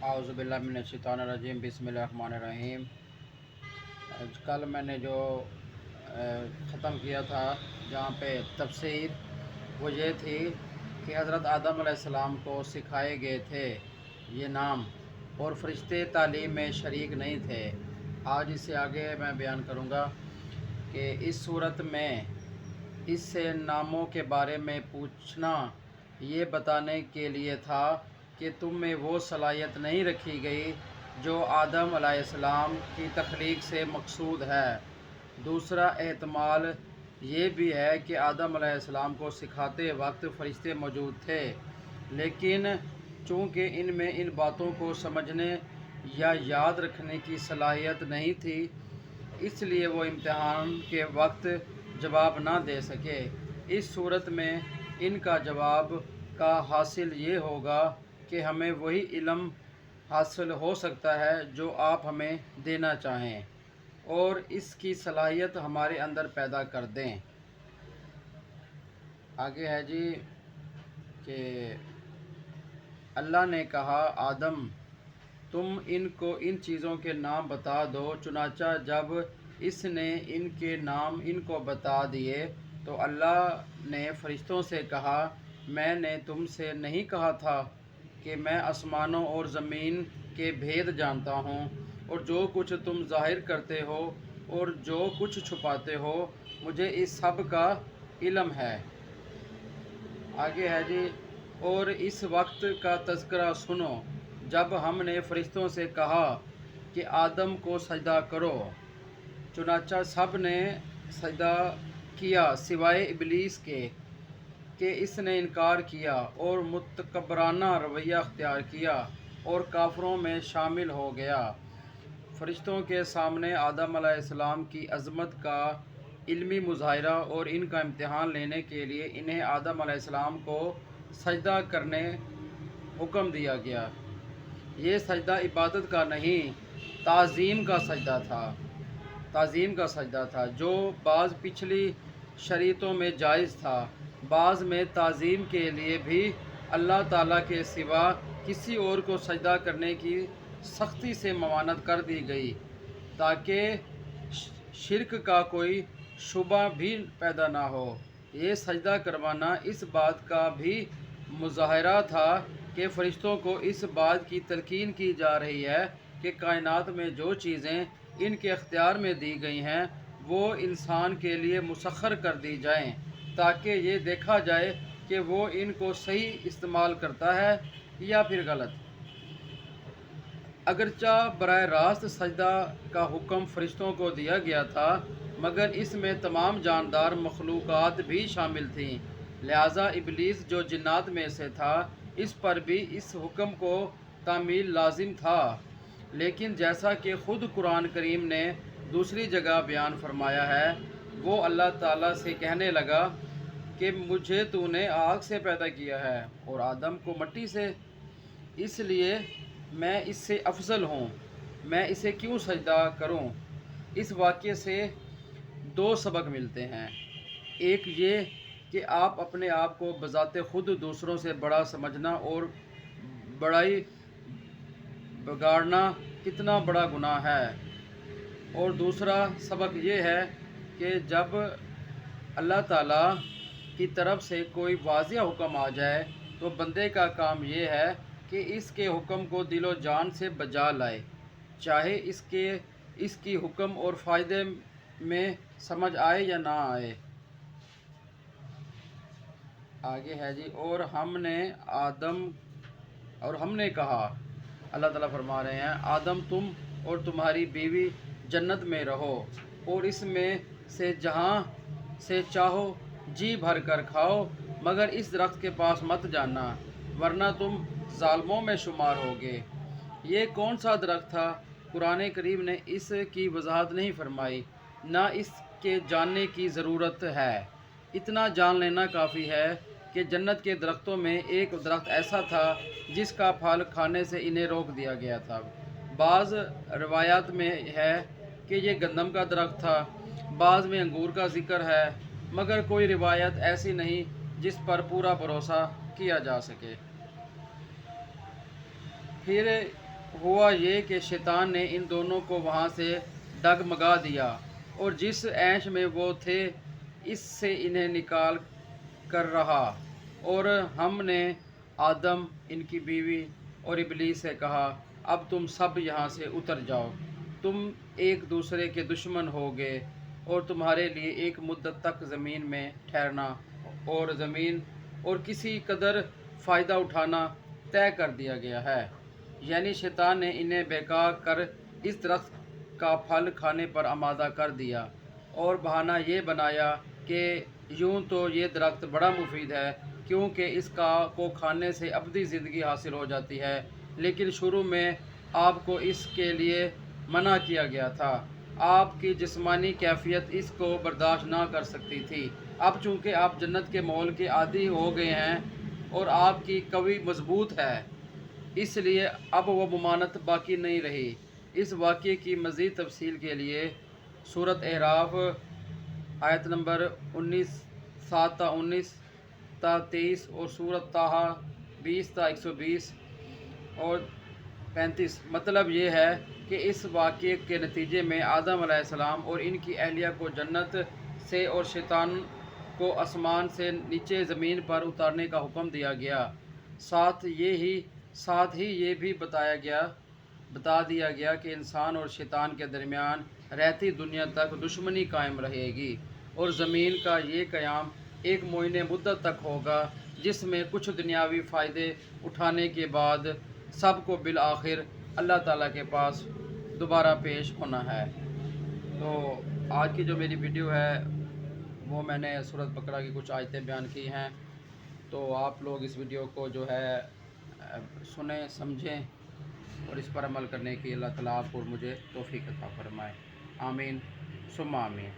आउज़ुबिल्लाहिमिनश्शैतानिर्रजीम बिस्मिल्लाहिर्रहमानिर्रहीम। कल मैंने जो ख़त्म किया था जहाँ पे तफसीर वो ये थी कि हज़रत आदम अलैहिस्सलाम को सिखाए गए थे ये नाम और फरिश्ते तालीम में शरीक नहीं थे। आज इससे आगे मैं बयान करूँगा कि इस सूरत में इससे नामों के बारे में पूछना ये बताने के लिए था कि तुम में वो सलाहियत नहीं रखी गई जो आदम अलैहिस्सलाम की तख्लीक से मकसूद है। दूसरा एहतमाल ये भी है कि आदम अलैहिस्सलाम को सिखाते वक्त फ़रिश्ते मौजूद थे, लेकिन चूँकि इनमें इन बातों को समझने या याद रखने की सलाहियत नहीं थी, इसलिए वो इम्तिहान के वक्त जवाब ना दे सके। इस सूरत में इनका जवाब का हासिल ये होगा कि हमें वही इल्म हासिल हो सकता है जो आप हमें देना चाहें और इसकी सलाहियत हमारे अंदर पैदा कर दें। आगे है जी कि अल्लाह ने कहा, आदम तुम इनको इन चीज़ों के नाम बता दो। चुनाचा जब इसने इनके नाम इनको बता दिए तो अल्लाह ने फरिश्तों से कहा, मैंने तुमसे नहीं कहा था कि मैं आसमानों और ज़मीन के भेद जानता हूँ, और जो कुछ तुम ज़ाहिर करते हो और जो कुछ छुपाते हो मुझे इस सब का इल्म है। आगे है जी, और इस वक्त का तज़किरा सुनो जब हमने फरिश्तों से कहा कि आदम को सजदा करो। चुनाचा सब ने सजदा किया सिवाय इबलीस के कि इसने इनकार किया और मुतकब्बराना रवैया अख्तियार किया और काफरों में शामिल हो गया। फरिश्तों के सामने आदम अलैहिस्सलाम की अज़मत का इल्मी मुज़ाहिरा और इनका इम्तिहान लेने के लिए इन्हें आदम अलैहिस्सलाम को सजदा करने हुक्म दिया गया। ये सजदा इबादत का नहीं, ताज़ीम का सजदा था। ताज़ीम का सजदा था जो बाज़ पिछली शरीयतों में जायज़ था। बाज़ में ताज़ीम के लिए भी अल्लाह ताला के सिवा किसी और को सजदा करने की सख्ती से ममानत कर दी गई ताकि शिरक का कोई शुबा भी पैदा ना हो। ये सजदा करवाना इस बात का भी मुज़ाहिरा था कि फ़रिश्तों को इस बात की तलकीन की जा रही है कि कायनात में जो चीज़ें इनके अख्तियार में दी गई हैं वो इंसान के लिए मुसख्खर कर दी जाएं ताकि ये देखा जाए कि वो इनको सही इस्तेमाल करता है या फिर गलत। अगरचा बराह रास्त सजदा का हुक्म फ़रिश्तों को दिया गया था, मगर इसमें तमाम जानदार मखलूक़ात भी शामिल थीं, लिहाजा इबलीस जो जिन्नात में से था इस पर भी इस हुक्म को तामील लाजिम था। लेकिन जैसा कि ख़ुद कुरान करीम ने दूसरी जगह बयान फरमाया है, वो अल्लाह ताला से कहने लगा कि मुझे तूने आग से पैदा किया है और आदम को मिट्टी से, इसलिए मैं इससे अफजल हूँ, मैं इसे क्यों सजदा करूँ। इस वाक़ये से दो सबक मिलते हैं। एक ये कि आप अपने आप को बज़ाते ख़ुद दूसरों से बड़ा समझना और बड़ाई बिगाड़ना कितना बड़ा गुनाह है, और दूसरा सबक ये है कि जब अल्लाह ताला की तरफ से कोई वाज़िह हुक्म आ जाए तो बंदे का काम ये है कि इसके हुक्म को दिलो जान से बजा लाए, चाहे इसकी हुक्म और फ़ायदे में समझ आए या ना आए। आगे है जी, और हमने कहा, अल्लाह ताला फरमा रहे हैं, आदम तुम और तुम्हारी बीवी जन्नत में रहो और इसमें से जहाँ से चाहो जी भर कर खाओ, मगर इस दरख्त के पास मत जाना वरना तुम ज़ालिमों में शुमार होगे। ये कौन सा दरख्त था? कुरान करीम ने इसकी वजाहत नहीं फरमाई, ना इसके जानने की ज़रूरत है। इतना जान लेना काफ़ी है कि जन्नत के दरख्तों में एक दरख्त ऐसा था जिसका फल खाने से इन्हें रोक दिया गया था। बाज़ रवायात में है कि ये गंदम का दरख्त था, बाज़ में अंगूर का जिक्र है, मगर कोई रिवायत ऐसी नहीं जिस पर पूरा भरोसा किया जा सके। फिर हुआ ये कि शैतान ने इन दोनों को वहाँ से डगमगा दिया और जिस ऐश में वो थे इससे इन्हें निकाल कर रहा। और हमने आदम, इनकी बीवी और इबलीस से कहा, अब तुम सब यहाँ से उतर जाओ, तुम एक दूसरे के दुश्मन होगे और तुम्हारे लिए एक मुद्दत तक ज़मीन में ठहरना और ज़मीन और किसी कदर फ़ायदा उठाना तय कर दिया गया है। यानी शैतान ने इन्हें बहका कर इस दरख्त का फल खाने पर आमादा कर दिया और बहाना ये बनाया कि यूं तो ये दरख्त बड़ा मुफीद है क्योंकि इसका को खाने से अबदी ज़िंदगी हासिल हो जाती है, लेकिन शुरू में आपको इसके लिए मना किया गया था। आपकी जिस्मानी कैफियत इसको बर्दाश्त ना कर सकती थी। अब चूँकि आप जन्नत के माहौल के आदी हो गए हैं और आपकी कवी मजबूत है, इसलिए अब वो मुमानत बाकी नहीं रही। इस वाक़े की मज़ीद तफसील के लिए सूरत एराफ आयत नंबर 19 7 ता 19 ता 23 और सूरत ताहा 20 ता 120 और 35। मतलब ये है कि इस वाक़े के नतीजे में आदम अलैहिस्सलाम और इनकी अहलिया को जन्नत से और शैतान को आसमान से नीचे ज़मीन पर उतारने का हुक्म दिया गया। साथ ही ये भी बता दिया गया कि इंसान और शैतान के दरमियान रहती दुनिया तक दुश्मनी कायम रहेगी और ज़मीन का ये क़याम एक मुअय्यन मुद्दत तक होगा, जिसमें कुछ दुनियावी फ़ायदे उठाने के बाद सबको बिल आखिर अल्लाह ताला के पास दोबारा पेश होना है। तो आज की जो मेरी वीडियो है वो मैंने सूरत बकरा की कुछ आयतें बयान की हैं। तो आप लोग इस वीडियो को जो है सुने, समझें और इस पर अमल करने की अल्लाह ताला आपको और मुझे तौफीक अता फरमाए। आमीन सुम्मा आमीन।